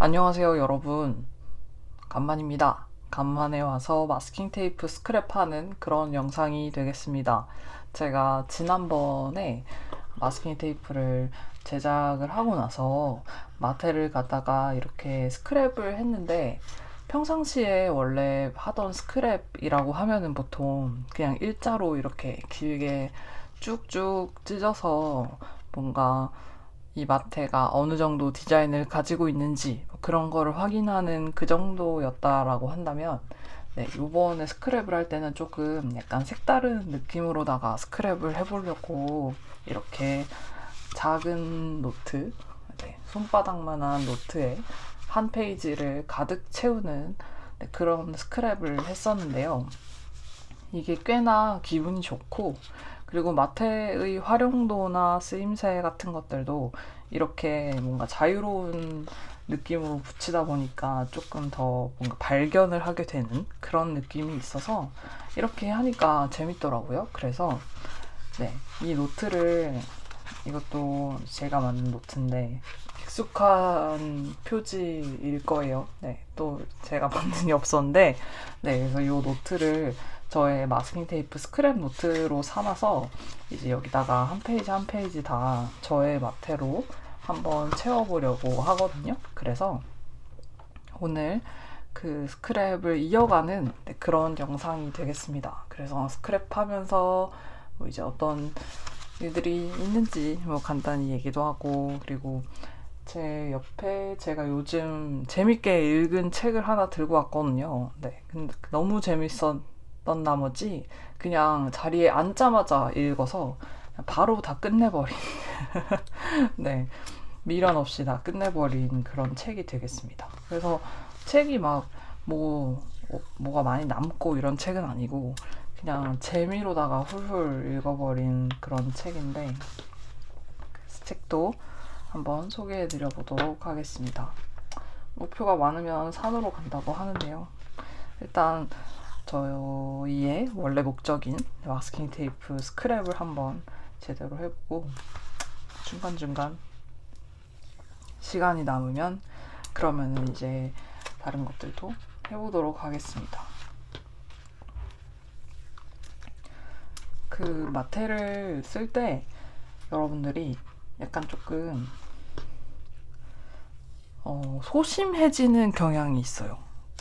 안녕하세요, 여러분. 간만입니다. 간만에 와서 마스킹 테이프 스크랩하는 그런 영상이 되겠습니다. 제가 지난번에 마스킹 테이프를 제작을 하고 나서 마테를 갖다가 이렇게 스크랩을 했는데, 평상시에 원래 하던 스크랩이라고 하면은 보통 그냥 일자로 이렇게 길게 쭉쭉 찢어서 뭔가 이 마테가 어느 정도 디자인을 가지고 있는지 뭐 그런 거를 확인하는 그 정도였다라고 한다면, 네, 요번에 스크랩을 할 때는 조금 약간 색다른 느낌으로다가 스크랩을 해보려고 이렇게 작은 노트, 네, 손바닥만한 노트에 한 페이지를 가득 채우는, 네, 그런 스크랩을 했었는데요. 이게 꽤나 기분이 좋고, 그리고 마테의 활용도나 쓰임새 같은 것들도 이렇게 뭔가 자유로운 느낌으로 붙이다 보니까 조금 더 뭔가 발견을 하게 되는 그런 느낌이 있어서 이렇게 하니까 재밌더라고요. 그래서 네, 이 노트를, 이것도 제가 만든 노트인데 익숙한 표지일 거예요. 네, 또 제가 만든 게 없었는데, 네, 그래서 이 노트를 저의 마스킹 테이프 스크랩 노트로 삼아서 이제 여기다가 한 페이지 한 페이지 다 저의 마테로 한번 채워보려고 하거든요. 그래서 오늘 그 스크랩을 이어가는, 네, 그런 영상이 되겠습니다. 그래서 스크랩 하면서 뭐 이제 어떤 일들이 있는지 뭐 간단히 얘기도 하고, 그리고 제 옆에 제가 요즘 재밌게 읽은 책을 하나 들고 왔거든요. 네, 근데 너무 재밌었던 나머지 그냥 자리에 앉자마자 읽어서 바로 다 끝내버린 네, 미련 없이 다 끝내버린 그런 책이 되겠습니다. 그래서 책이 막 뭐가 많이 남고 이런 책은 아니고 그냥 재미로다가 훌훌 읽어버린 그런 책인데, 그 책도 한번 소개해드려 보도록 하겠습니다. 목표가 많으면 산으로 간다고 하는데요. 일단 저희의 원래 목적인 마스킹 테이프 스크랩을 한번 제대로 해보고, 중간중간 시간이 남으면 그러면은 이제 다른 것들도 해보도록 하겠습니다. 그 마테를 쓸 때 여러분들이 약간 조금 소심해지는 경향이 있어요.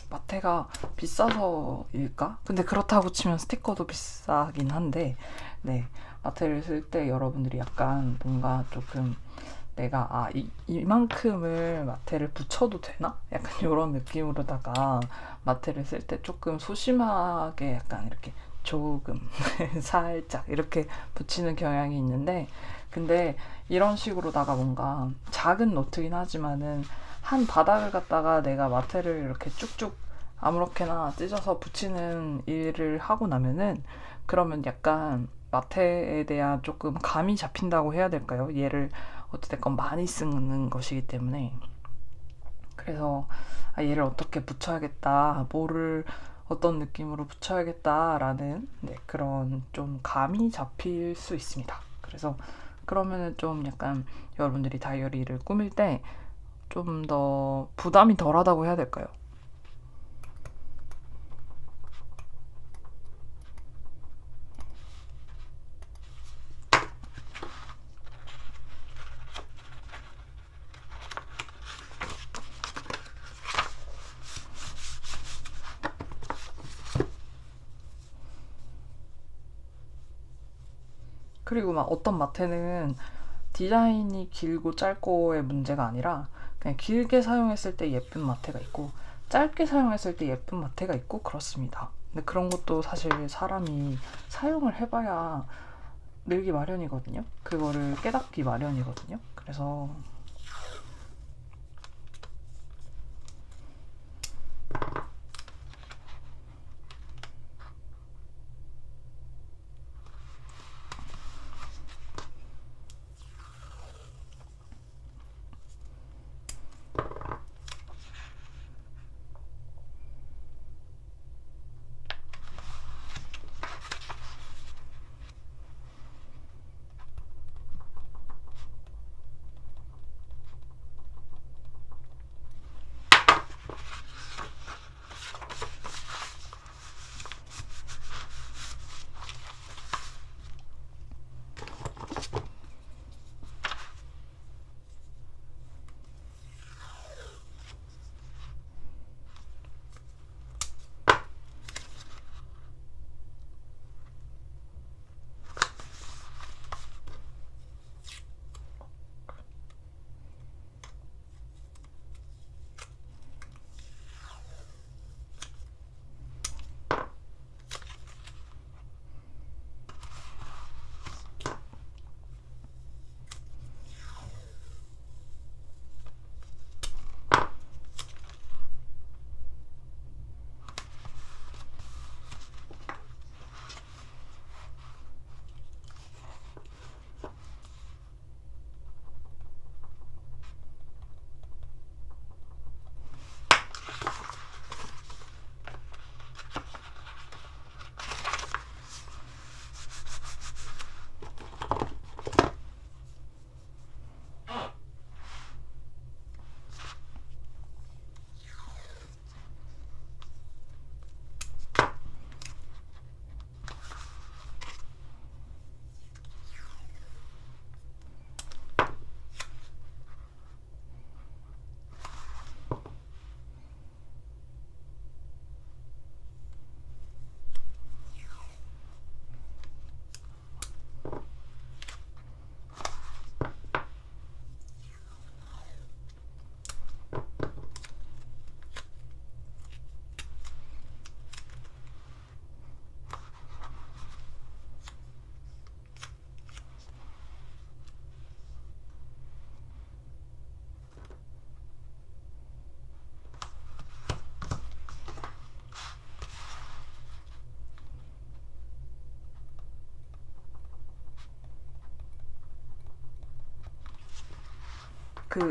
마테가 비싸서일까? 근데 그렇다고 치면 스티커도 비싸긴 한데, 네, 마테를 쓸 때 여러분들이 약간 뭔가 조금 내가 이만큼을 마테를 붙여도 되나? 약간 이런 느낌으로다가 마테를 쓸 때 조금 소심하게 약간 이렇게 조금 살짝 이렇게 붙이는 경향이 있는데, 근데 이런 식으로다가 뭔가 작은 노트긴 하지만은 한 바닥을 갖다가 내가 마테를 이렇게 쭉쭉 아무렇게나 찢어서 붙이는 일을 하고 나면은, 그러면 약간 마테에 대한 조금 감이 잡힌다고 해야 될까요? 얘를 어찌됐건 많이 쓰는 것이기 때문에. 그래서 얘를 어떻게 붙여야겠다, 뭐를 어떤 느낌으로 붙여야겠다라는, 네, 그런 좀 감이 잡힐 수 있습니다. 그래서 그러면은 좀 약간 여러분들이 다이어리를 꾸밀 때 좀 더 부담이 덜하다고 해야 될까요? 그리고 막 어떤 마테는 디자인이 길고 짧고의 문제가 아니라 그냥 길게 사용했을 때 예쁜 마테가 있고 짧게 사용했을 때 예쁜 마테가 있고 그렇습니다. 근데 그런 것도 사실 사람이 사용을 해봐야 늘기 마련이거든요. 그거를 깨닫기 마련이거든요. 그래서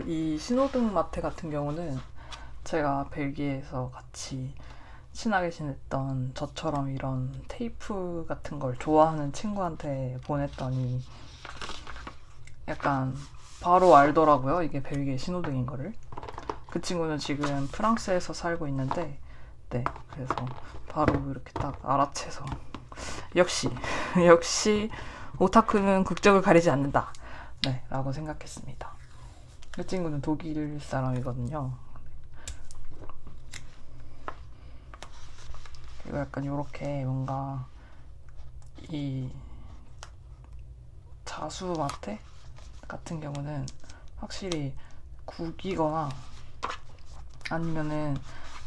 이 신호등 마테 같은 경우는 제가 벨기에에서 같이 친하게 지냈던 저처럼 이런 테이프 같은 걸 좋아하는 친구한테 보냈더니 약간 바로 알더라고요. 이게 벨기에 신호등인 거를. 그 친구는 지금 프랑스에서 살고 있는데, 네, 그래서 바로 이렇게 딱 알아채서 역시 역시 오타쿠는 국적을 가리지 않는다, 네, 라고 생각했습니다. 그 친구는 독일 사람이거든요. 그리고 약간 요렇게 뭔가 이 자수 마테 같은 경우는 확실히 구기거나 아니면은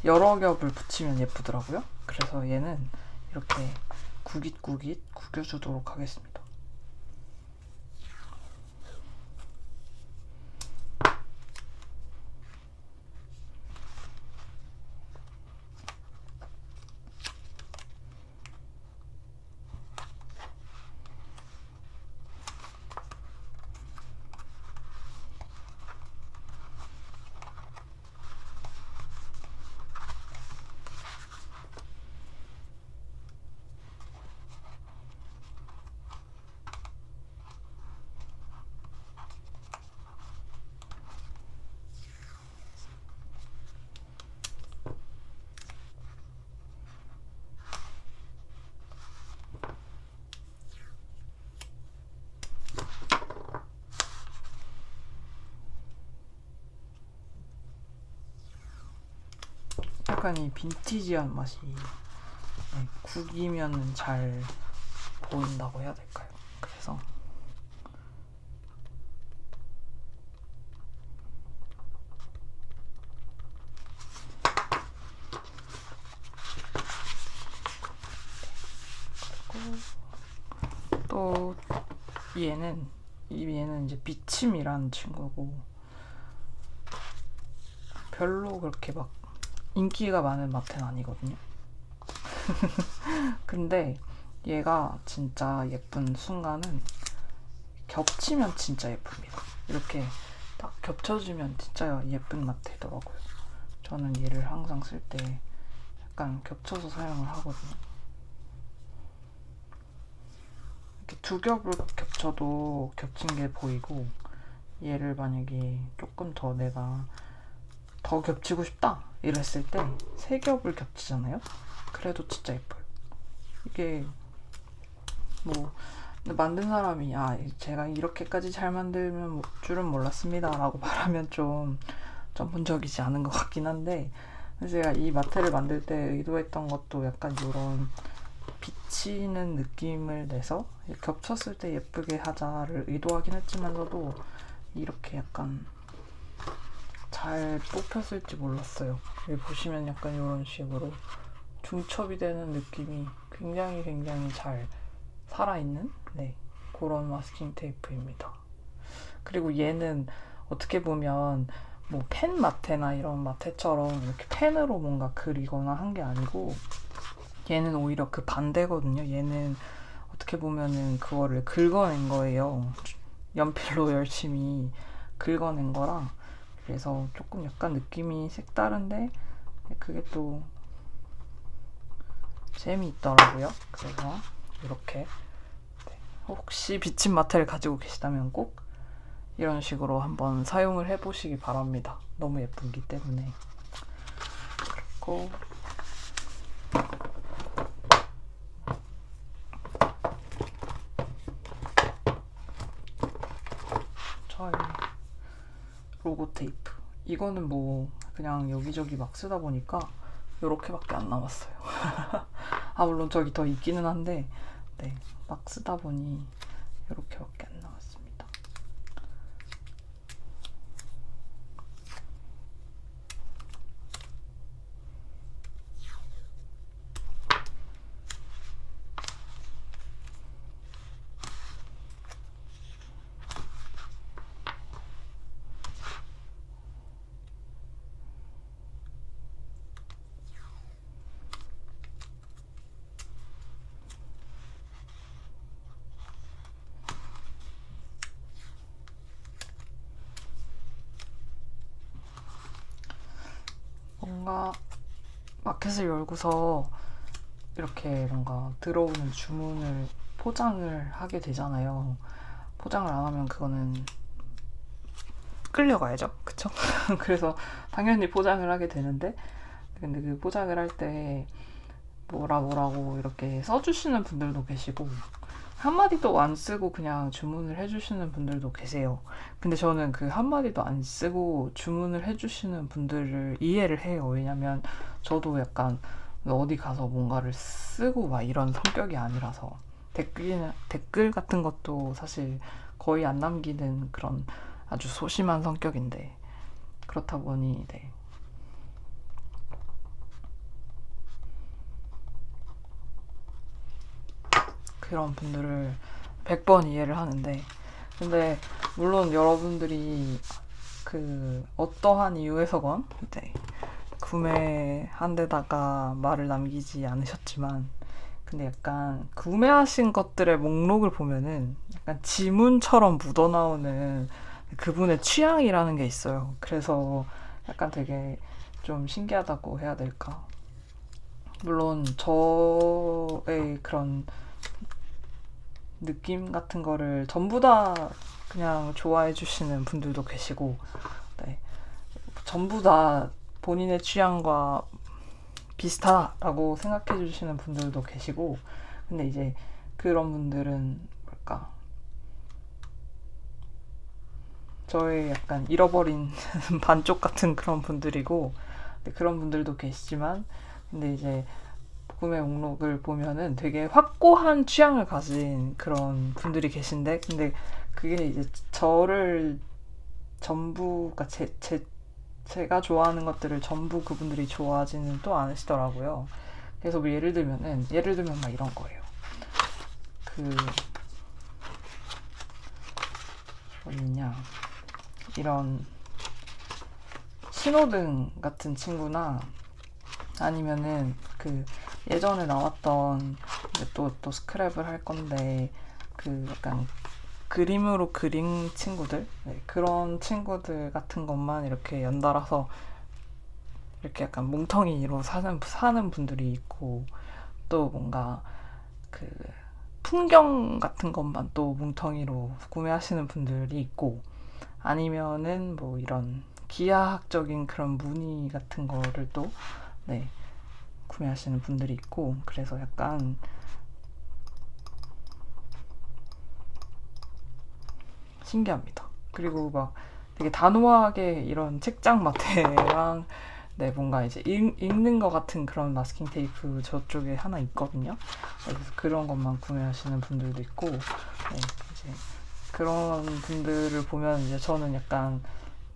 여러 겹을 붙이면 예쁘더라고요. 그래서 얘는 이렇게 구깃구깃 구겨주도록 하겠습니다. 약간 이 빈티지한 맛이, 네, 구기면 잘 보인다고 해야 될까요? 그래서 또 얘는 이제 비침이라는 친구고 별로 그렇게 막 인기가 많은 마트는 아니거든요. 근데 얘가 진짜 예쁜 순간은 겹치면 진짜 예쁩니다. 이렇게 딱 겹쳐주면 진짜 예쁜 마트더라고요. 저는 얘를 항상 쓸 때 약간 겹쳐서 사용을 하거든요. 이렇게 두 겹을 겹쳐도 겹친 게 보이고, 얘를 만약에 조금 더 내가 더 겹치고 싶다 이랬을 때 세 겹을 겹치잖아요. 그래도 진짜 예뻐요. 이게 뭐 만든 사람이 제가 이렇게까지 잘 만들면 줄은 몰랐습니다 라고 말하면 좀 전문적이지 않은 것 같긴 한데, 제가 이 마테를 만들 때 의도했던 것도 약간 이런 비치는 느낌을 내서 겹쳤을 때 예쁘게 하자를 의도하긴 했지만서도 이렇게 약간 잘 뽑혔을지 몰랐어요. 여기 보시면 약간 이런 식으로 중첩이 되는 느낌이 굉장히 잘 살아있는, 네, 그런 마스킹 테이프입니다. 그리고 얘는 어떻게 보면 뭐 펜 마테나 이런 마테처럼 이렇게 펜으로 뭔가 그리거나 한 게 아니고, 얘는 오히려 그 반대거든요. 얘는 어떻게 보면은 그거를 긁어낸 거예요. 연필로 열심히 긁어낸 거라. 그래서 조금 약간 느낌이 색다른데 그게 또 재미있더라고요. 그래서 이렇게, 네, 혹시 비침 마테를 가지고 계시다면 꼭 이런 식으로 한번 사용을 해보시기 바랍니다. 너무 예쁘기 때문에. 그리고 저희 로고 테이프, 이거는 뭐 그냥 여기저기 막 쓰다 보니까 요렇게밖에 안 남았어요. 물론 저기 더 있기는 한데, 네, 막 쓰다 보니 요렇게밖에 안 남았습니다. 뭔가 마켓을 열고서 이렇게 뭔가 들어오는 주문을 포장을 하게 되잖아요. 포장을 안 하면 그거는 끌려가야죠. 그쵸? 그래서 당연히 포장을 하게 되는데, 근데 그 포장을 할 때 뭐라고 이렇게 써주시는 분들도 계시고, 한마디도 안 쓰고 그냥 주문을 해주시는 분들도 계세요. 근데 저는 그 한마디도 안 쓰고 주문을 해주시는 분들을 이해를 해요. 왜냐면 저도 약간 어디 가서 뭔가를 쓰고 막 이런 성격이 아니라서 댓글 같은 것도 사실 거의 안 남기는 그런 아주 소심한 성격인데, 그렇다 보니 네. 그런 분들을 100번 이해를 하는데, 근데 물론 여러분들이 그 어떠한 이유에서건 네, 구매한 데다가 말을 남기지 않으셨지만, 근데 약간 구매하신 것들의 목록을 보면은 약간 지문처럼 묻어나오는 그분의 취향이라는 게 있어요. 그래서 약간 되게 좀 신기하다고 해야 될까? 물론 저의 그런 느낌 같은 거를 전부 다 그냥 좋아해 주시는 분들도 계시고, 네. 전부 다 본인의 취향과 비슷하다고 생각해 주시는 분들도 계시고, 근데 이제 그런 분들은 뭘까? 저의 약간 잃어버린 반쪽 같은 그런 분들이고, 그런 분들도 계시지만, 근데 이제 구매 목록을 보면은 되게 확고한 취향을 가진 그런 분들이 계신데, 근데 그게 이제 저를 전부, 그러니까 제가 좋아하는 것들을 전부 그분들이 좋아하지는 또 않으시더라고요. 그래서 뭐 예를 들면 막 이런 거예요. 그, 어딨냐. 이런 신호등 같은 친구나, 아니면은 그 예전에 나왔던 또 스크랩을 할 건데, 그 약간 그림으로 그린 친구들, 네, 그런 친구들 같은 것만 이렇게 연달아서 이렇게 약간 뭉텅이로 사는 분들이 있고, 또 뭔가 그 풍경 같은 것만 또 뭉텅이로 구매하시는 분들이 있고, 아니면은 뭐 이런 기하학적인 그런 무늬 같은 거를 또 네, 구매하시는 분들이 있고, 그래서 약간 신기합니다. 그리고 막 되게 단호하게 이런 책장 마테랑 네, 뭔가 이제 읽는 것 같은 그런 마스킹 테이프 저쪽에 하나 있거든요. 그래서 그런 것만 구매하시는 분들도 있고, 네, 이제 그런 분들을 보면 이제 저는 약간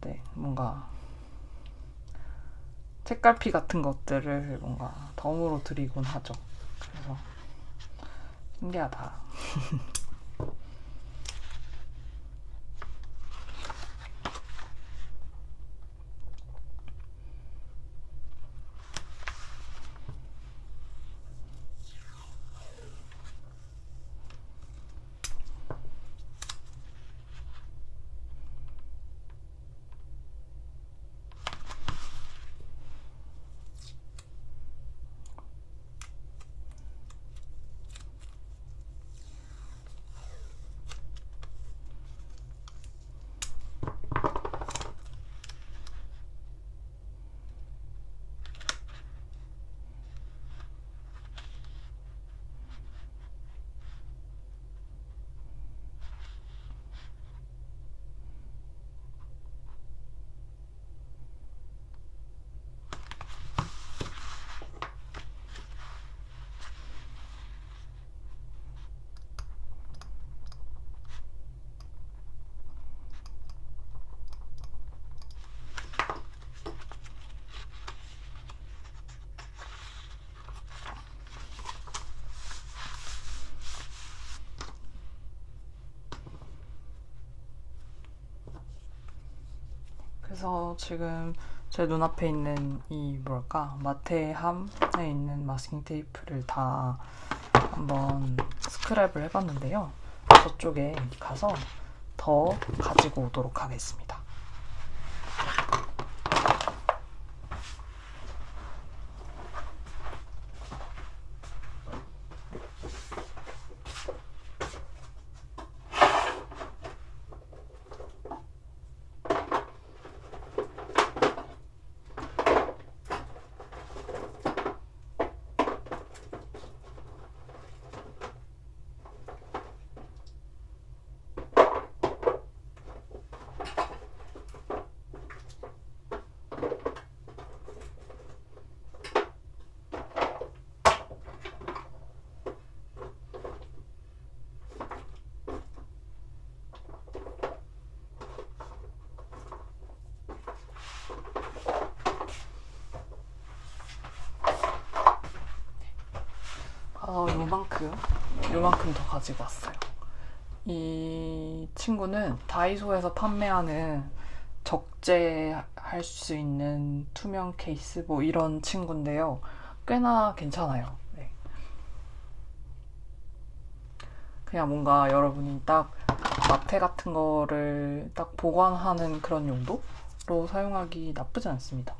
네, 뭔가 책갈피 같은 것들을 뭔가 덤으로 드리곤 하죠. 그래서 신기하다. 그래서 지금 제 눈앞에 있는 이 뭐랄까 마테함에 있는 마스킹 테이프를 다 한번 스크랩을 해봤는데요. 저쪽에 가서 더 가지고 오도록 하겠습니다. 요만큼 더 가지고 왔어요. 이 친구는 다이소에서 판매하는 적재할 수 있는 투명 케이스 뭐 이런 친구인데요. 꽤나 괜찮아요. 네. 그냥 뭔가 여러분이 딱 마테 같은 거를 딱 보관하는 그런 용도로 사용하기 나쁘지 않습니다.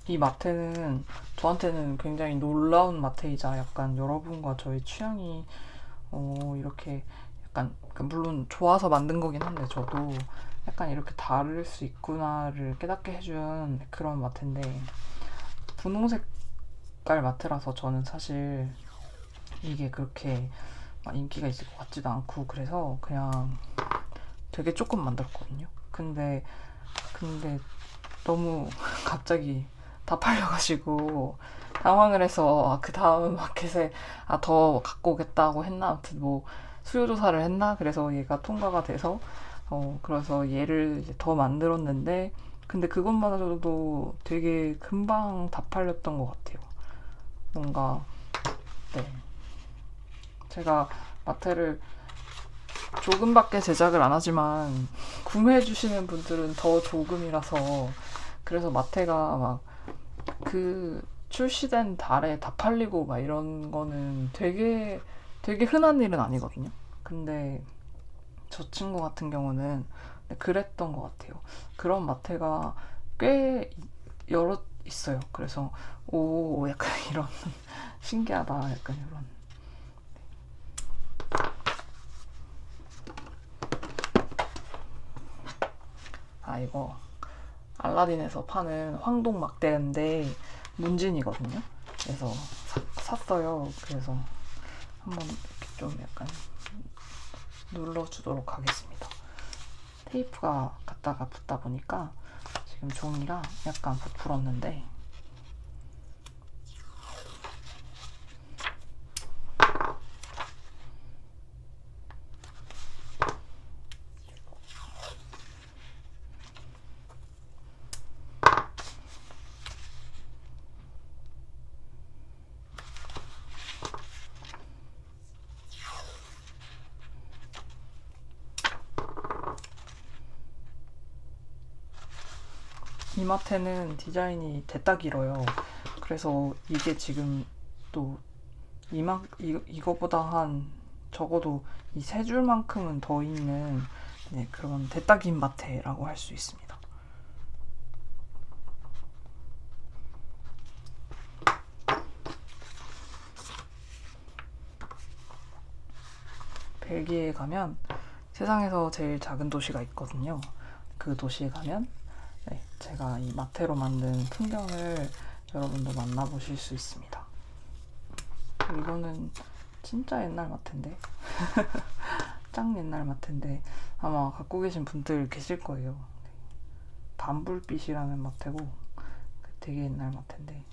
이 마테는 저한테는 굉장히 놀라운 마테이자 약간 여러분과 저의 취향이 이렇게 약간 물론 좋아서 만든 거긴 한데 저도 약간 이렇게 다를 수 있구나를 깨닫게 해준 그런 마테인데 분홍 색깔 마테라서 저는 사실 이게 그렇게 막 인기가 있을 것 같지도 않고 그래서 그냥 되게 조금 만들었거든요. 근데 너무 갑자기 다 팔려가지고 당황을 해서 그 다음 마켓에 더 갖고 오겠다고 했나 아무튼 뭐 수요 조사를 했나 그래서 얘가 통과가 돼서 그래서 얘를 이제 더 만들었는데 근데 그것마저도 되게 금방 다 팔렸던 것 같아요. 뭔가 네 제가 마테를 조금밖에 제작을 안 하지만 구매해 주시는 분들은 더 조금이라서 그래서 마테가 막 그 출시된 달에 다 팔리고 막 이런 거는 되게 흔한 일은 아니거든요. 근데 저 친구 같은 경우는 그랬던 것 같아요. 그런 마테가 꽤 여러 있어요. 그래서 오 약간 이런 신기하다 약간 이런. 이거 알라딘에서 파는 황동 막대인데 문진이거든요. 그래서 샀어요. 그래서 한번 이렇게 좀 약간 눌러주도록 하겠습니다. 테이프가 갖다가 붙다 보니까 지금 종이랑 약간 부풀었는데 이마테는 디자인이 됐다 길어요. 그래서 이게 지금 또 이거보다 한 적어도 이 세 줄만큼은 더 있는 네, 그런 됐다 긴 마테라고 할 수 있습니다. 벨기에에 가면 세상에서 제일 작은 도시가 있거든요. 그 도시에 가면 네, 제가 이 마테로 만든 풍경을 여러분도 만나보실 수 있습니다. 이거는 진짜 옛날 마테인데 짱 옛날 마테인데 아마 갖고 계신 분들 계실 거예요. 밤불빛이라는 마테고 되게 옛날 마테인데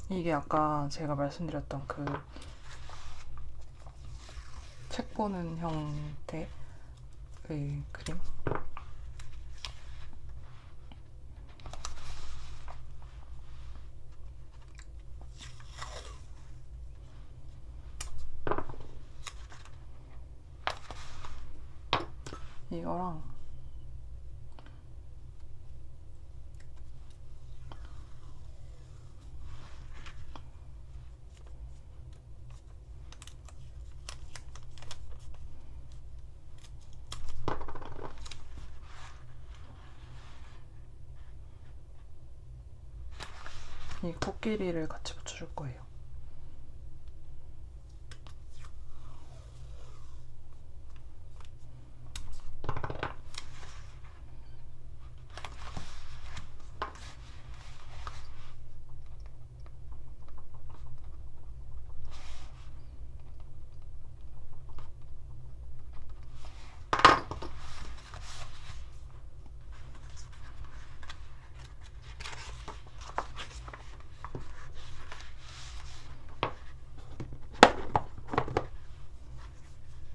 이게 아까 제가 말씀드렸던 그 책 보는 형태의 그림 이거랑 이 코끼리를 같이 붙여줄 거예요.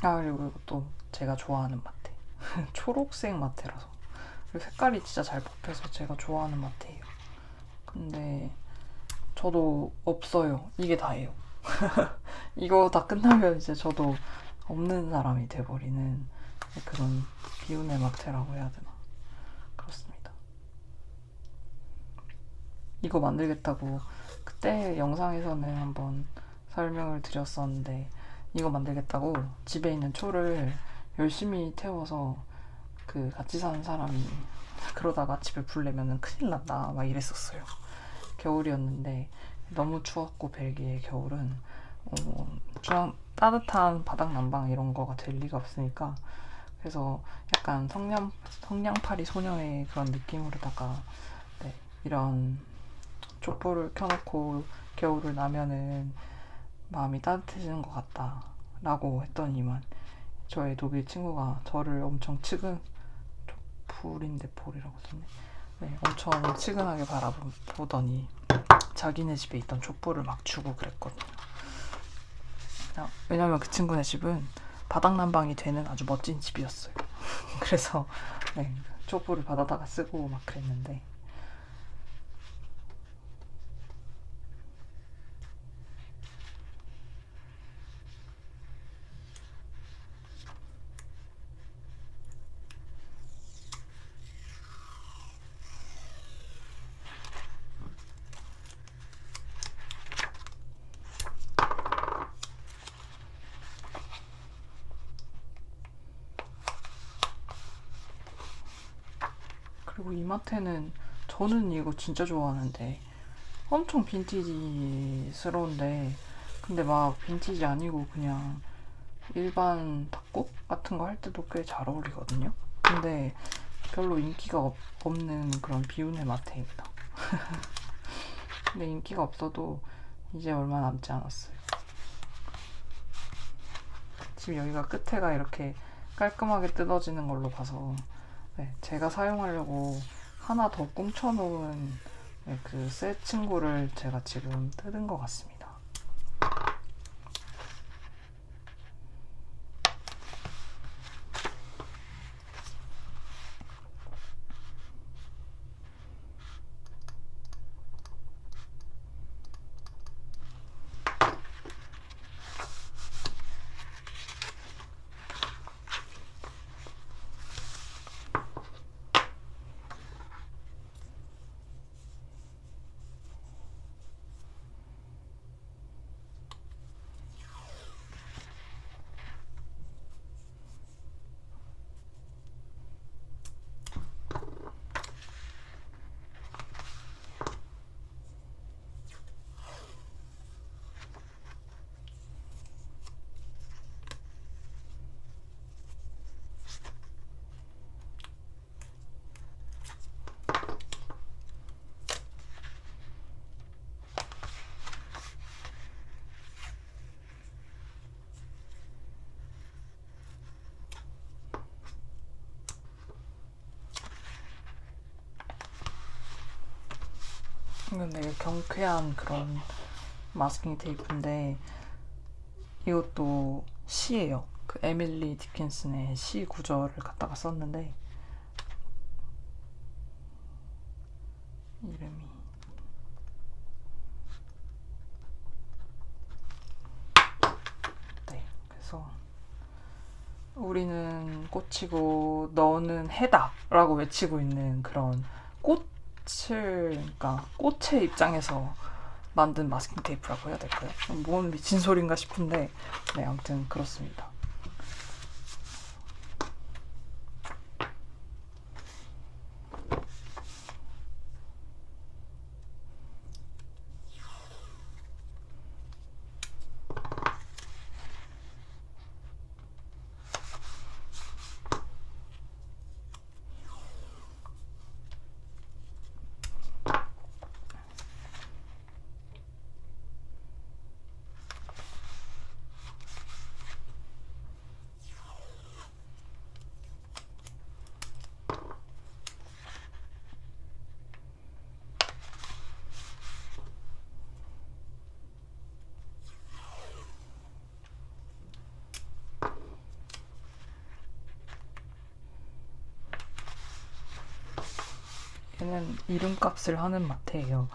그리고 이것도 제가 좋아하는 마테. 초록색 마테라서. 그리고 색깔이 진짜 잘 뽑혀서 제가 좋아하는 마테예요. 근데 저도 없어요. 이게 다예요. 이거 다 끝나면 이제 저도 없는 사람이 돼버리는 그런 비운의 마테라고 해야 되나. 그렇습니다. 이거 만들겠다고 그때 영상에서는 한번 설명을 드렸었는데, 이거 만들겠다고 집에 있는 초를 열심히 태워서 그 같이 사는 사람이 그러다가 집에 불 내면은 큰일 난다 막 이랬었어요. 겨울이었는데 너무 추웠고 벨기에 겨울은 따뜻한 바닥 난방 이런 거가 될 리가 없으니까, 그래서 약간 성냥팔이 소녀의 그런 느낌으로다가 네, 이런 촛불을 켜놓고 겨울을 나면은 마음이 따뜻해지는 것 같다 라고 했더니만 저의 독일 친구가 저를 엄청 촛불인데 볼이라고 썼네. 네, 엄청 치근하게 바라보더니 자기네 집에 있던 촛불을 막 주고 그랬거든요. 왜냐면 그 친구네 집은 바닥난방이 되는 아주 멋진 집이었어요. 그래서 네, 촛불을 받아다가 쓰고 막 그랬는데, 그리고 이마트는 저는 이거 진짜 좋아하는데 엄청 빈티지스러운데, 근데 막 빈티지 아니고 그냥 일반 닭국 같은 거 할 때도 꽤 잘 어울리거든요. 근데 별로 인기가 없는 그런 비운의 마테입니다. 근데 인기가 없어도 이제 얼마 남지 않았어요. 지금 여기가 끝에가 이렇게 깔끔하게 뜯어지는 걸로 봐서 네, 제가 사용하려고 하나 더 꿍쳐놓은 네, 그 새 친구를 제가 지금 뜯은 것 같습니다. 이건 되게 경쾌한 그런 마스킹 테이프인데, 이것도 시예요. 그 에밀리 디킨슨의 시 구절을 갖다가 썼는데, 이름이 네, 그래서 우리는 꽃이고 너는 해다 라고 외치고 있는 그런 그러니까 꽃의 입장에서 만든 마스킹 테이프라고 해야 될까요? 뭔 미친 소린가 싶은데 네, 아무튼 그렇습니다. 여기는 이름값을 하는 마트예요.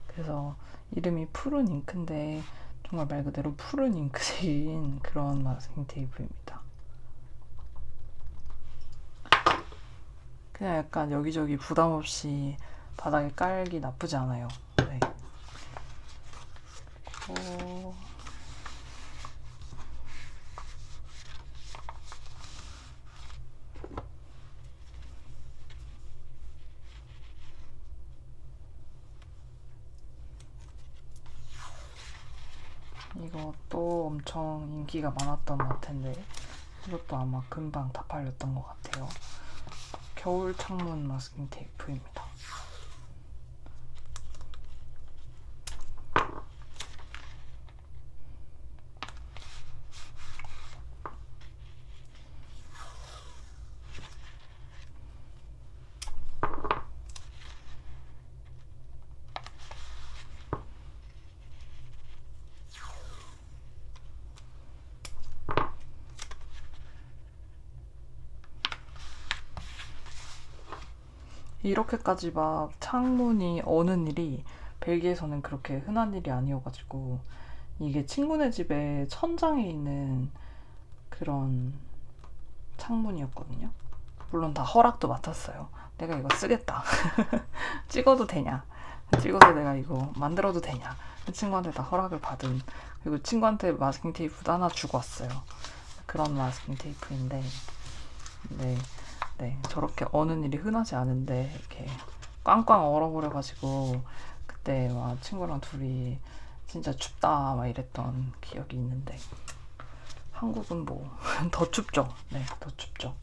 그래서 이름이 푸른 잉크인데 정말 말 그대로 푸른 잉크색인 그런 마스킹 테이프입니다. 그냥 약간 여기저기 부담 없이 바닥에 깔기 나쁘지 않아요. 네. 이것도 엄청 인기가 많았던 마트인데 이것도 아마 금방 다 팔렸던 것 같아요. 겨울 창문 마스킹 테이프입니다. 이렇게까지 막 창문이 어는 일이 벨기에에서는 그렇게 흔한 일이 아니어가지고 이게 친구네 집에 천장에 있는 그런 창문이었거든요. 물론 다 허락도 맡았어요. 내가 이거 쓰겠다. 찍어도 되냐? 찍어서 내가 이거 만들어도 되냐? 친구한테 다 허락을 받은, 그리고 친구한테 마스킹 테이프도 하나 주고 왔어요. 그런 마스킹 테이프인데 네, 저렇게 어는 일이 흔하지 않은데 이렇게 꽝꽝 얼어버려가지고 그때 막 친구랑 둘이 진짜 춥다 막 이랬던 기억이 있는데 한국은 뭐 더 춥죠. 네, 더 춥죠.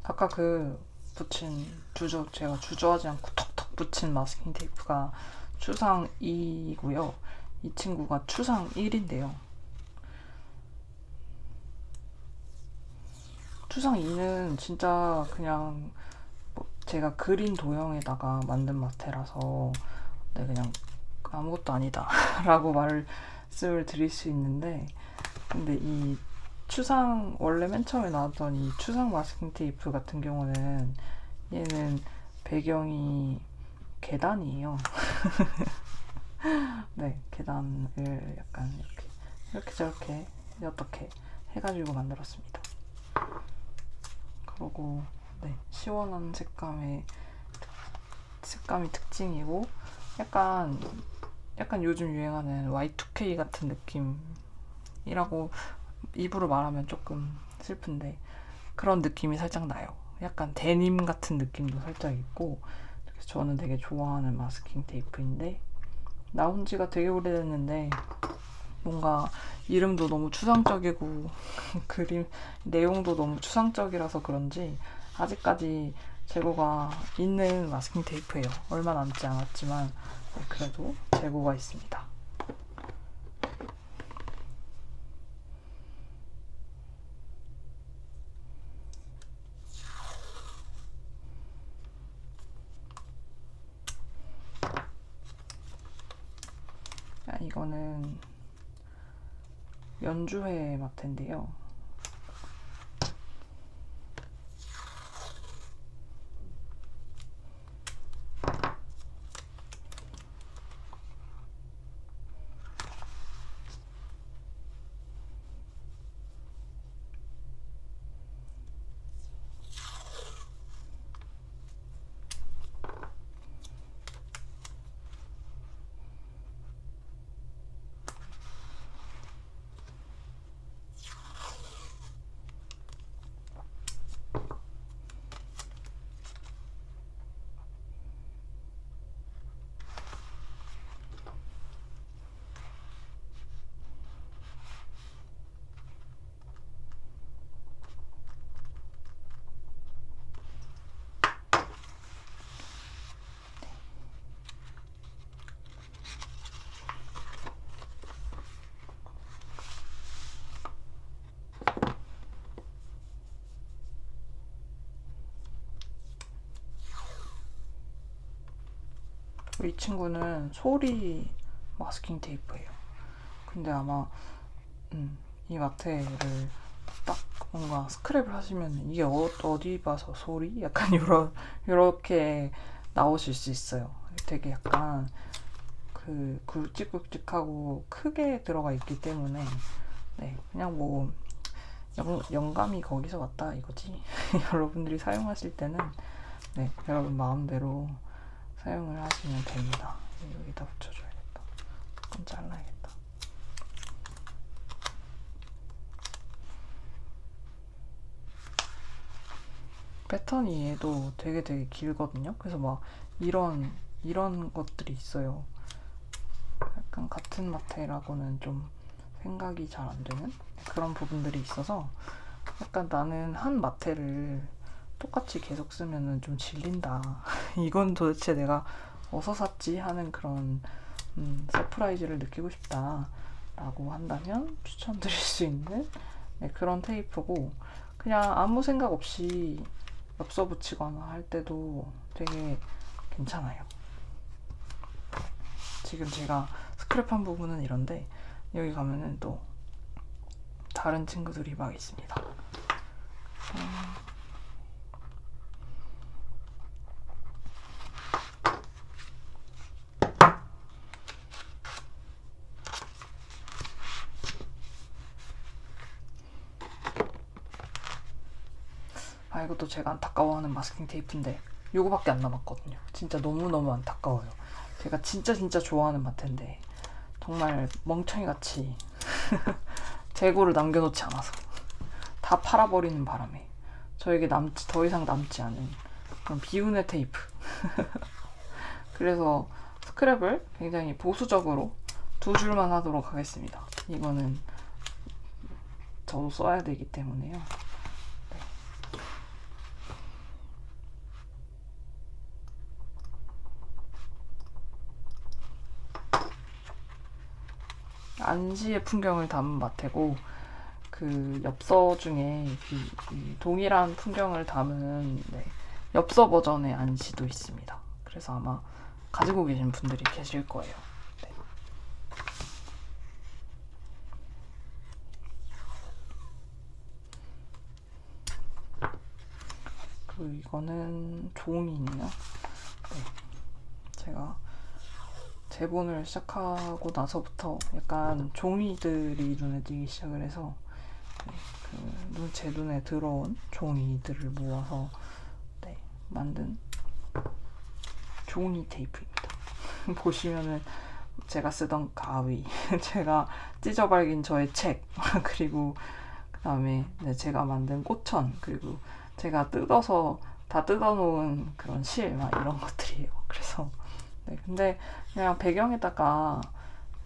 아까 그 붙인 제가 주저하지 않고 톡톡 붙인 마스킹 테이프가 추상 2이고요. 이 친구가 추상 1인데요. 추상 2는 진짜 그냥 뭐 제가 그린 도형에다가 만든 마테라서 네, 그냥 아무것도 아니다 라고 말씀을 드릴 수 있는데, 근데 이 추상 원래 맨 처음에 나왔던 이 추상 마스킹 테이프 같은 경우는 얘는 배경이 계단이에요. 네, 계단을 약간 이렇게 저렇게 어떻게 해가지고 만들었습니다. 그리고 네, 시원한 색감이 특징이고 약간 요즘 유행하는 Y2K 같은 느낌이라고 입으로 말하면 조금 슬픈데 그런 느낌이 살짝 나요. 약간 데님 같은 느낌도 살짝 있고, 그래서 저는 되게 좋아하는 마스킹 테이프인데 나온 지가 되게 오래됐는데 뭔가 이름도 너무 추상적이고 그림 내용도 너무 추상적이라서 그런지 아직까지 재고가 있는 마스킹 테이프예요. 얼마 남지 않았지만 그래도 재고가 있습니다. 이거는 연주회 마트인데요. 이 친구는 소리 마스킹 테이프예요. 근데 아마 이 마테를 딱 뭔가 스크랩을 하시면 이게 어디 봐서 소리? 약간 요렇게 나오실 수 있어요. 되게 약간 그 굵직굵직하고 크게 들어가 있기 때문에 네, 그냥 뭐 영감이 거기서 왔다 이거지. 여러분들이 사용하실 때는 네, 여러분 마음대로 사용을 하시면 됩니다. 여기다 붙여줘야겠다. 조금 잘라야겠다. 패턴이 얘도 되게 길거든요. 그래서 막 이런 것들이 있어요. 약간 같은 마테라고는 좀 생각이 잘 안 되는 그런 부분들이 있어서 약간 나는 한 마테를 똑같이 계속 쓰면은 좀 질린다. 이건 도대체 내가 어디서 샀지 하는 그런 서프라이즈를 느끼고 싶다 라고 한다면 추천드릴 수 있는 네, 그런 테이프고, 그냥 아무 생각 없이 엽서 붙이거나 할 때도 되게 괜찮아요. 지금 제가 스크랩한 부분은 이런데 여기 가면은 또 다른 친구들이 막 있습니다. 이것도 제가 안타까워하는 마스킹 테이프인데 요거밖에 안 남았거든요. 진짜 너무너무 안타까워요. 제가 진짜 좋아하는 마테인데 정말 멍청이같이 재고를 남겨놓지 않아서 다 팔아버리는 바람에 저에게 더 이상 남지 않은 그런 비운의 테이프. 그래서 스크랩을 굉장히 보수적으로 2줄만 하도록 하겠습니다. 이거는 저도 써야 되기 때문에요. 네. 안시의 풍경을 담은 마테고, 그 엽서 중에 이 동일한 풍경을 담은 네, 엽서 버전의 안시도 있습니다. 그래서 아마 가지고 계신 분들이 계실 거예요. 네. 그리고 이거는 종이네요. 네. 제가 제본을 시작하고 나서부터 약간 종이들이 눈에 띄기 시작을 해서 네, 제 눈에 들어온 종이들을 모아서 네, 만든 종이 테이프입니다. 보시면은 제가 쓰던 가위, 제가 찢어발긴 저의 책, 그리고 그 다음에 네, 제가 만든 꽃천, 그리고 제가 다 뜯어놓은 그런 실, 막 이런 것들이에요. 그래서 네, 근데 그냥 배경에다가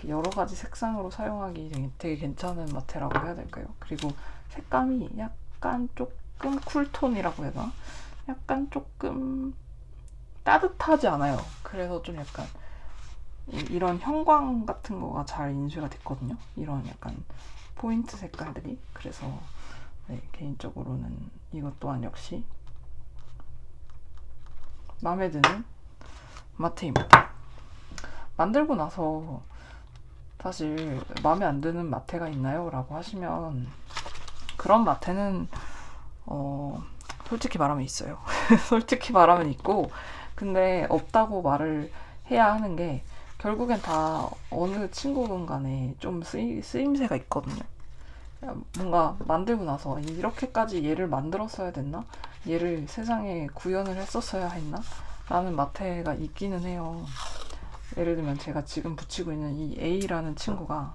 여러 가지 색상으로 사용하기 되게 괜찮은 마테라고 해야 될까요? 그리고 색감이 약간 조금 쿨톤이라고 해야 되나? 약간 조금 따뜻하지 않아요. 그래서 좀 약간 이런 형광 같은 거가 잘 인쇄가 됐거든요. 이런 약간 포인트 색깔들이. 그래서 네, 개인적으로는 이것 또한 역시 마음에 드는 마테입니다. 만들고 나서 사실 마음에 안 드는 마테가 있나요? 라고 하시면 그런 마테는 솔직히 말하면 있어요. 솔직히 말하면 있고, 근데 없다고 말을 해야 하는 게 결국엔 다 어느 친구분 간에 좀 쓰임새가 있거든요. 뭔가 만들고 나서 이렇게까지 얘를 만들었어야 됐나? 얘를 세상에 구현을 했었어야 했나? 라는 마테가 있기는 해요. 예를 들면 제가 지금 붙이고 있는 이 A라는 친구가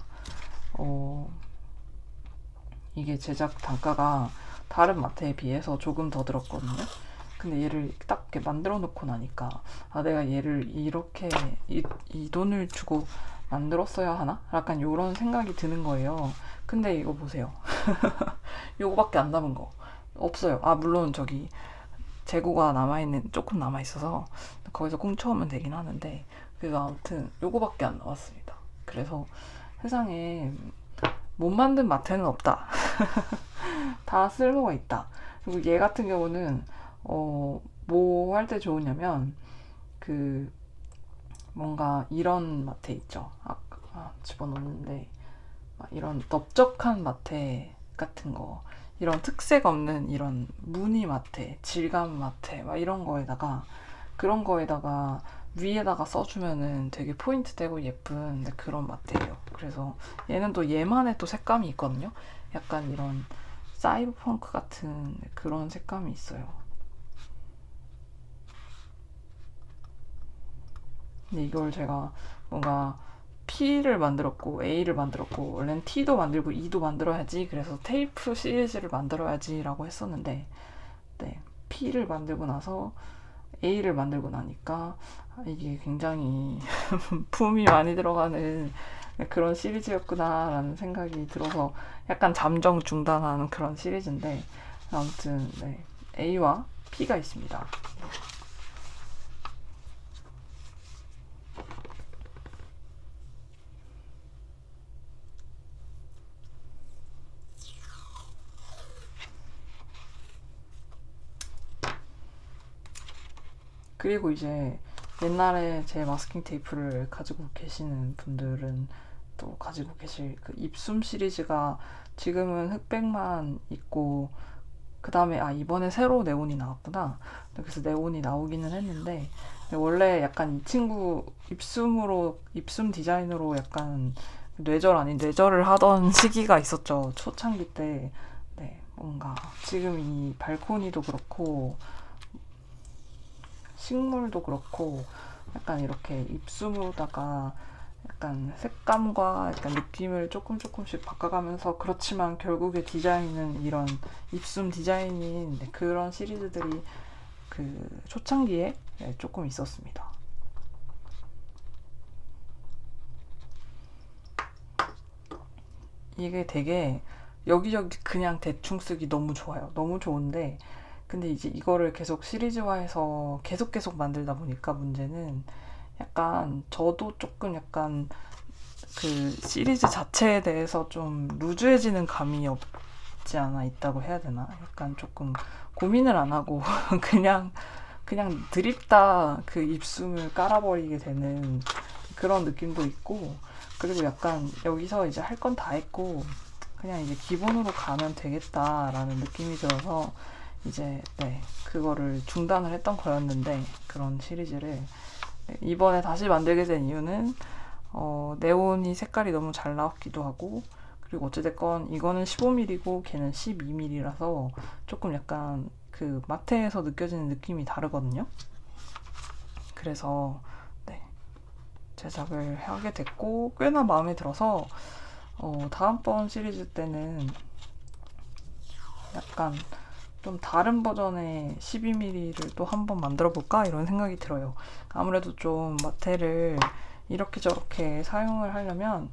이게 제작 단가가 다른 마테에 비해서 조금 더 들었거든요. 근데 얘를 딱 이렇게 만들어 놓고 나니까 내가 얘를 이렇게 이 돈을 주고 만들었어야 하나? 약간 요런 생각이 드는 거예요. 근데 이거 보세요. 요거밖에 안 남은 거 없어요. 물론 저기 재고가 조금 남아있어서 거기서 꽁쳐오면 되긴 하는데, 그래서 아무튼 요거밖에 안 나왔습니다. 그래서 세상에 못 만든 마테는 없다. 다 쓸모가 있다. 그리고 얘 같은 경우는 뭐 할 때 좋으냐면 그 뭔가 이런 마테 있죠. 집어넣는데 이런 넓적한 마테 같은 거, 이런 특색 없는 이런 무늬 마테, 질감 마테 막 이런 거에다가, 그런 거에다가 위에다가 써주면은 되게 포인트 되고 예쁜 그런 마테예요. 그래서 얘는 또 얘만의 또 색감이 있거든요. 약간 이런 사이버펑크 같은 그런 색감이 있어요. 근데 이걸 제가 뭔가 P를 만들었고 A를 만들었고, 원래는 T도 만들고 E도 만들어야지, 그래서 테이프 시리즈를 만들어야지 라고 했었는데, 네, P를 만들고 나서 A를 만들고 나니까 이게 굉장히 품이 많이 들어가는 그런 시리즈였구나 라는 생각이 들어서 약간 잠정 중단하는 그런 시리즈인데, 아무튼 네, A와 P가 있습니다. 그리고 이제 옛날에 제 마스킹 테이프를 가지고 계시는 분들은 또 가지고 계실 그 입숨 시리즈가, 지금은 흑백만 있고, 그 다음에 이번에 새로 네온이 나왔구나. 그래서 네온이 나오기는 했는데, 원래 약간 이 친구 입숨 디자인으로 약간 뇌절 아닌 뇌절을 하던 시기가 있었죠. 초창기 때. 네, 뭔가 지금 이 발코니도 그렇고 식물도 그렇고 약간 이렇게 입숨으로다가 약간 색감과 약간 느낌을 조금씩 바꿔가면서, 그렇지만 결국에 디자인은 이런 입숨 디자인인 그런 시리즈들이 그 초창기에 조금 있었습니다. 이게 되게 여기저기 그냥 대충 쓰기 너무 좋아요. 너무 좋은데, 근데 이제 이거를 계속 시리즈화해서 계속 만들다 보니까 문제는, 약간 저도 조금 약간 그 시리즈 자체에 대해서 좀 루즈해지는 감이 없지 않아 있다고 해야 되나? 약간 조금 고민을 안 하고 그냥 드립다 그 입숨을 깔아버리게 되는 그런 느낌도 있고, 그리고 약간 여기서 이제 할 건 다 했고 그냥 이제 기본으로 가면 되겠다라는 느낌이 들어서 이제 네, 그거를 중단을 했던 거였는데, 그런 시리즈를 이번에 다시 만들게 된 이유는 네온이 색깔이 너무 잘 나왔기도 하고, 그리고 어찌됐건 이거는 15mm고 걔는 12mm라서 조금 약간 그 마트에서 느껴지는 느낌이 다르거든요. 그래서 네, 제작을 하게 됐고 꽤나 마음에 들어서 다음번 시리즈 때는 약간 좀 다른 버전의 12mm를 또 한번 만들어 볼까 이런 생각이 들어요. 아무래도 좀 마테를 이렇게 저렇게 사용을 하려면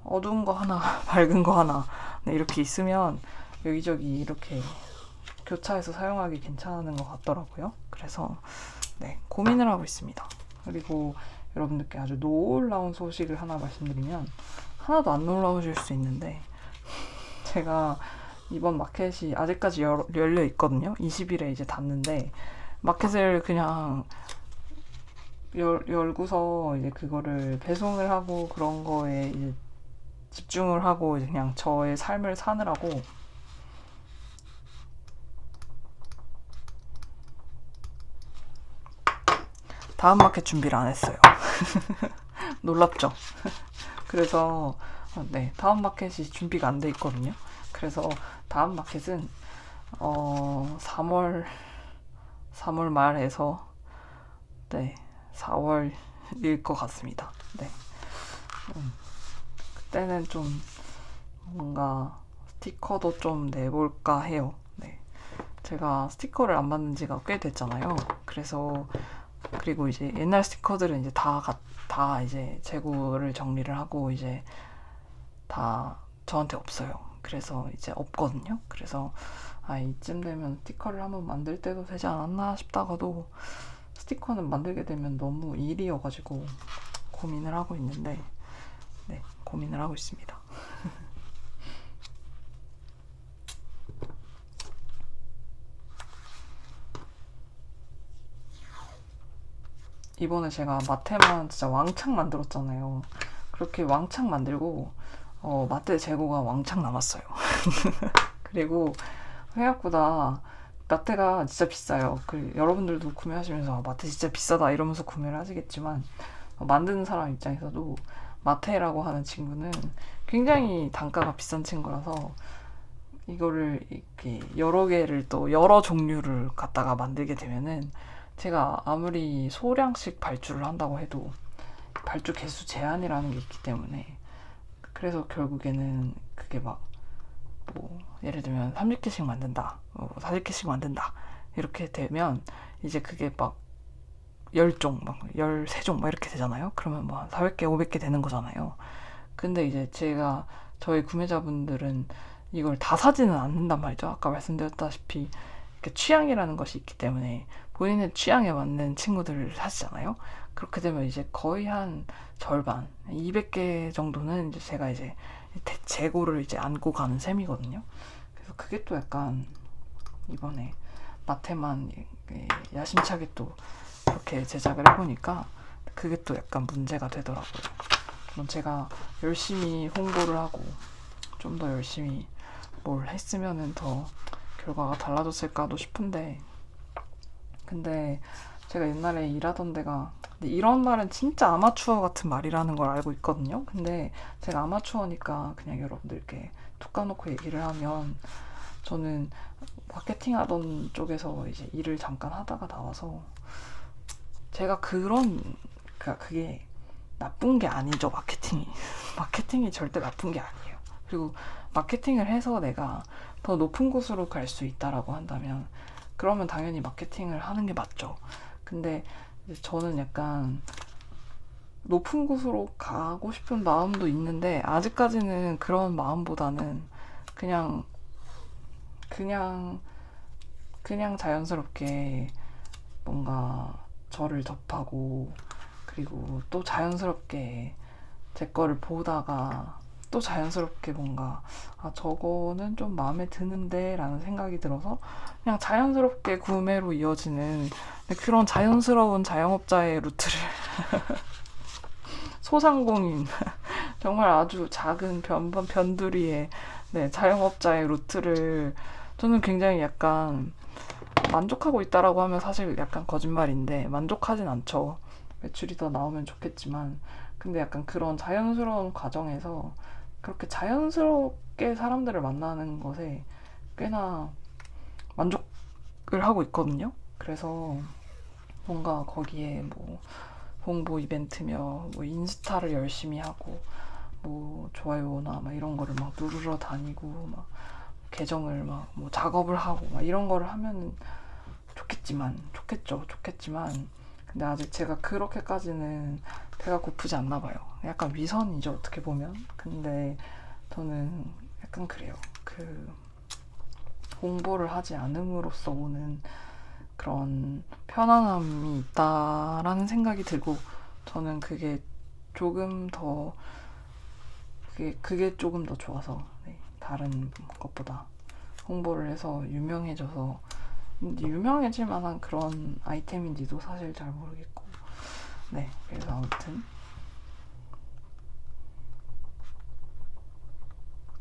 어두운 거 하나 밝은 거 하나 이렇게 있으면 여기저기 이렇게 교차해서 사용하기 괜찮은 것 같더라고요. 그래서 네, 고민을 하고 있습니다. 그리고 여러분들께 아주 놀라운 소식을 하나 말씀드리면, 하나도 안 놀라우실 수 있는데, 제가 이번 마켓이 아직까지 열려 있거든요. 20일에 이제 닫는데, 마켓을 그냥 열고서 이제 그거를 배송을 하고 그런 거에 이제 집중을 하고 이제 그냥 저의 삶을 사느라고 다음 마켓 준비를 안 했어요. 놀랍죠? 그래서 네, 다음 마켓이 준비가 안 돼 있거든요. 그래서 다음 마켓은 3월 말에서 네, 4월일 것 같습니다. 네. 그때는 좀 뭔가 스티커도 좀 내볼까 해요. 네. 제가 스티커를 안 만든 지가 꽤 됐잖아요. 그래서 그리고 이제 옛날 스티커들은 이제 다 이제 재고를 정리를 하고 이제 다 저한테 없어요. 그래서 이제 없거든요. 그래서 이쯤 되면 스티커를 한번 만들 때도 되지 않았나 싶다가도, 스티커는 만들게 되면 너무 일이어가지고 고민을 하고 있는데, 네, 고민을 하고 있습니다. 이번에 제가 마테만 진짜 왕창 만들었잖아요. 그렇게 왕창 만들고 마테 재고가 왕창 남았어요. 그리고 생각보다 마테가 진짜 비싸요. 여러분들도 구매하시면서 마테 진짜 비싸다 이러면서 구매를 하시겠지만 만드는 사람 입장에서도 마테라고 하는 친구는 굉장히 단가가 비싼 친구라서 이거를 이렇게 여러 개를 또 여러 종류를 갖다가 만들게 되면은 제가 아무리 소량씩 발주를 한다고 해도 발주 개수 제한이라는 게 있기 때문에 그래서 결국에는 그게 막 뭐 예를 들면 30개씩 만든다, 40개씩 만든다 이렇게 되면 이제 그게 막 10종, 막 13종 막 이렇게 되잖아요. 그러면 뭐 한 400개, 500개 되는 거잖아요. 근데 이제 제가 저희 구매자분들은 이걸 다 사지는 않는단 말이죠. 아까 말씀드렸다시피 이렇게 취향이라는 것이 있기 때문에 본인의 취향에 맞는 친구들을 사시잖아요. 그렇게 되면 이제 거의 한 절반, 200개 정도는 이제 제가 이제 재고를 이제 안고 가는 셈이거든요. 그래서 그게 또 약간 이번에 마테만 야심차게 또 그렇게 제작을 해보니까 그게 또 약간 문제가 되더라고요. 물론 제가 열심히 홍보를 하고 좀 더 열심히 뭘 했으면은 더 결과가 달라졌을까도 싶은데, 근데 제가 옛날에 일하던 데가, 근데 이런 말은 진짜 아마추어 같은 말이라는 걸 알고 있거든요. 근데 제가 아마추어니까 그냥 여러분들께 툭 까놓고 얘기를 하면, 저는 마케팅 하던 쪽에서 이제 일을 잠깐 하다가 나와서 제가 그게 나쁜 게 아니죠, 마케팅이. 마케팅이 절대 나쁜 게 아니에요. 그리고 마케팅을 해서 내가 더 높은 곳으로 갈 수 있다라고 한다면 그러면 당연히 마케팅을 하는 게 맞죠. 근데 저는 약간 높은 곳으로 가고 싶은 마음도 있는데 아직까지는 그런 마음보다는 그냥 그냥 그냥 자연스럽게 뭔가 저를 접하고, 그리고 또 자연스럽게 제 거를 보다가 또 자연스럽게 뭔가 저거는 좀 마음에 드는데 라는 생각이 들어서 그냥 자연스럽게 구매로 이어지는 그런 자연스러운 자영업자의 루트를 소상공인 정말 아주 작은 변두리의 자영업자의 루트를 저는 굉장히 약간 만족하고 있다라고 하면 사실 약간 거짓말인데 만족하진 않죠. 매출이 더 나오면 좋겠지만, 근데 약간 그런 자연스러운 과정에서 그렇게 자연스럽게 사람들을 만나는 것에 꽤나 만족을 하고 있거든요. 그래서 뭔가 거기에 뭐 홍보 이벤트며 뭐 인스타를 열심히 하고 뭐 좋아요나 막 이런 거를 막 누르러 다니고 막 계정을 막 뭐 작업을 하고 막 이런 거를 하면은 좋겠지만 근데 아직 제가 그렇게까지는 배가 고프지 않나 봐요. 약간 위선이죠, 어떻게 보면. 근데 저는 약간 그래요. 홍보를 하지 않음으로써 오는 그런 편안함이 있다라는 생각이 들고, 저는 그게 조금 더 좋아서, 다른 것보다 홍보를 해서 유명해질 만한 그런 아이템인지도 사실 잘 모르겠고, 그래서 아무튼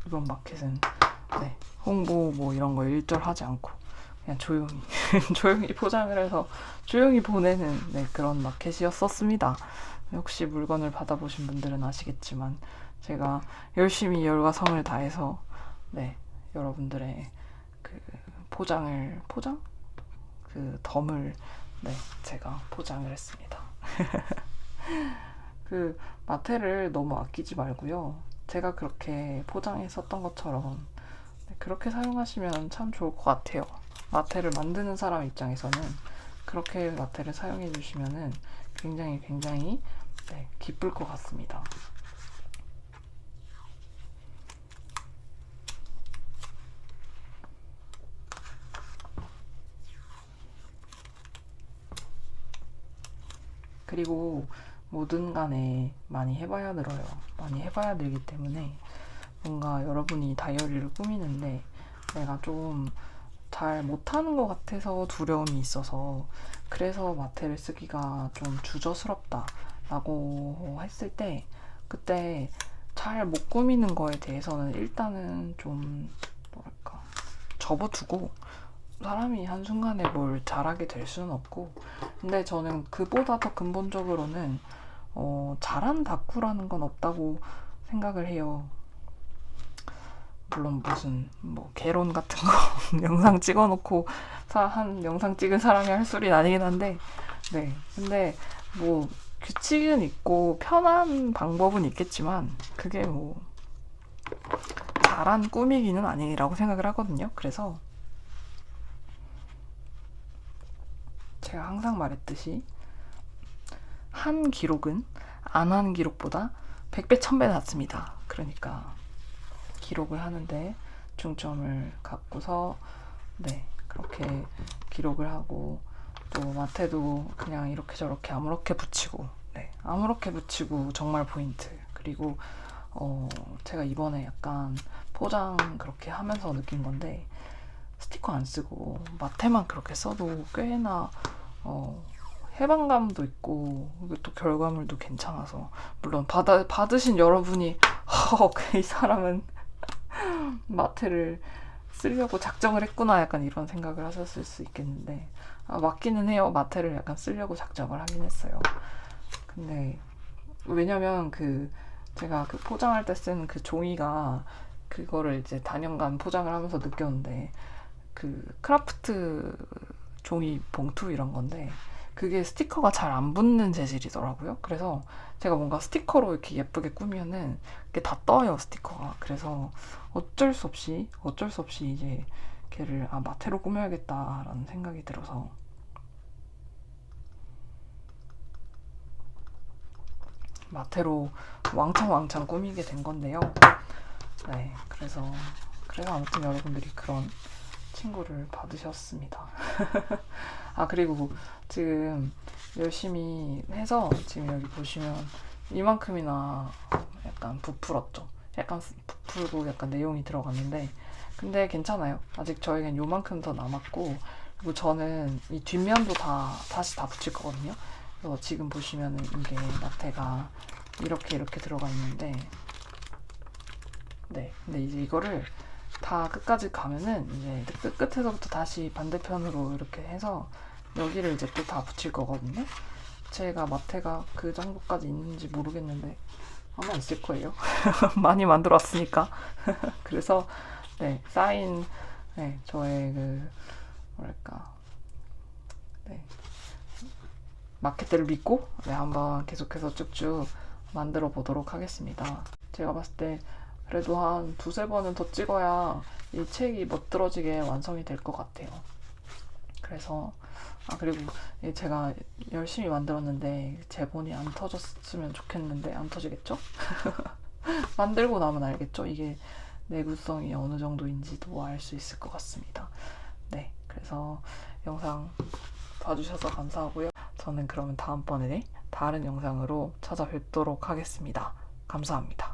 이번 마켓은 홍보 뭐 이런 거 일절하지 않고 그냥 조용히 조용히 포장을 해서 조용히 보내는 그런 마켓이었었습니다. 혹시 물건을 받아보신 분들은 아시겠지만 제가 열심히 열과 성을 다해서 여러분들의 그 포장? 그 덤을 제가 포장을 했습니다. 그 마테를 너무 아끼지 말고요. 제가 그렇게 포장했었던 것처럼 그렇게 사용하시면 참 좋을 것 같아요. 마테를 만드는 사람 입장에서는 그렇게 마테를 사용해 주시면은 굉장히 기쁠 것 같습니다. 그리고 뭐든 간에 많이 해봐야 늘어요. 많이 해봐야 늘기 때문에 뭔가 여러분이 다이어리를 꾸미는데 내가 좀 잘 못하는 것 같아서 두려움이 있어서, 그래서 마테를 쓰기가 좀 주저스럽다라고 했을 때, 그때 잘 못 꾸미는 거에 대해서는 일단은 좀 뭐랄까 접어두고, 사람이 한순간에 뭘 잘하게 될 수는 없고, 근데 저는 그보다 더 근본적으로는 잘한 다꾸라는 건 없다고 생각을 해요. 물론 무슨 뭐 개론 같은 거 영상 찍어놓고 한 영상 찍은 사람이 할 소리는 아니긴 한데, 네. 근데 뭐 규칙은 있고 편한 방법은 있겠지만 그게 뭐 잘한 꾸미기는 아니라고 생각을 하거든요. 그래서 제가 항상 말했듯이 한 기록은 안 한 기록보다 100배, 1000배 낫습니다. 그러니까 기록을 하는데 중점을 갖고서, 네, 그렇게 기록을 하고, 또 마테도 그냥 이렇게 저렇게 아무렇게 붙이고, 네, 아무렇게 붙이고 정말 포인트. 그리고 제가 이번에 약간 포장 그렇게 하면서 느낀 건데, 스티커 안 쓰고 마테만 그렇게 써도 꽤나 해방감도 있고, 또 결과물도 괜찮아서, 물론 받으신 여러분이 이 사람은 마테를 쓰려고 작정을 했구나, 약간 이런 생각을 하셨을 수 있겠는데, 맞기는 해요. 마테를 약간 쓰려고 작정을 하긴 했어요. 근데 왜냐면 제가 포장할 때 쓴 그 종이가, 그거를 이제 단연간 포장을 하면서 느꼈는데, 크라프트 종이 봉투 이런 건데, 그게 스티커가 잘 안 붙는 재질이더라고요. 그래서 제가 뭔가 스티커로 이렇게 예쁘게 꾸미면은 이게 다 떠요, 스티커가. 그래서 어쩔 수 없이 이제 걔를 마테로 꾸며야겠다라는 생각이 들어서 마테로 왕창 꾸미게 된 건데요. 네, 그래서 아무튼 여러분들이 그런 친구를 받으셨습니다. 그리고 지금 열심히 해서 지금 여기 보시면 이만큼이나 약간 부풀었죠. 약간 부풀고 약간 내용이 들어갔는데, 근데 괜찮아요. 아직 저에겐 요만큼 더 남았고, 그리고 저는 이 뒷면도 다시 붙일 거거든요. 그래서 지금 보시면은 이게 마테가 이렇게 들어가 있는데, 네, 근데 이제 이거를 다 끝까지 가면은 이제 끝에서부터 다시 반대편으로 이렇게 해서 여기를 이제 또 다 붙일 거거든요. 제가 마테가 그 정도까지 있는지 모르겠는데 아마 있을 거예요. 많이 만들어 왔으니까. 그래서 네, 사인, 네, 저의 뭐랄까, 네, 마켓들을 믿고, 네, 한번 계속해서 쭉쭉 만들어 보도록 하겠습니다. 제가 봤을 때 그래도 한 두세 번은 더 찍어야 이 책이 멋들어지게 완성이 될 것 같아요. 그래서 그리고 제가 열심히 만들었는데 제본이 안 터졌으면 좋겠는데, 안 터지겠죠? 만들고 나면 알겠죠? 이게 내구성이 어느 정도인지도 알 수 있을 것 같습니다. 네, 그래서 영상 봐주셔서 감사하고요. 저는 그러면 다음번에 다른 영상으로 찾아뵙도록 하겠습니다. 감사합니다.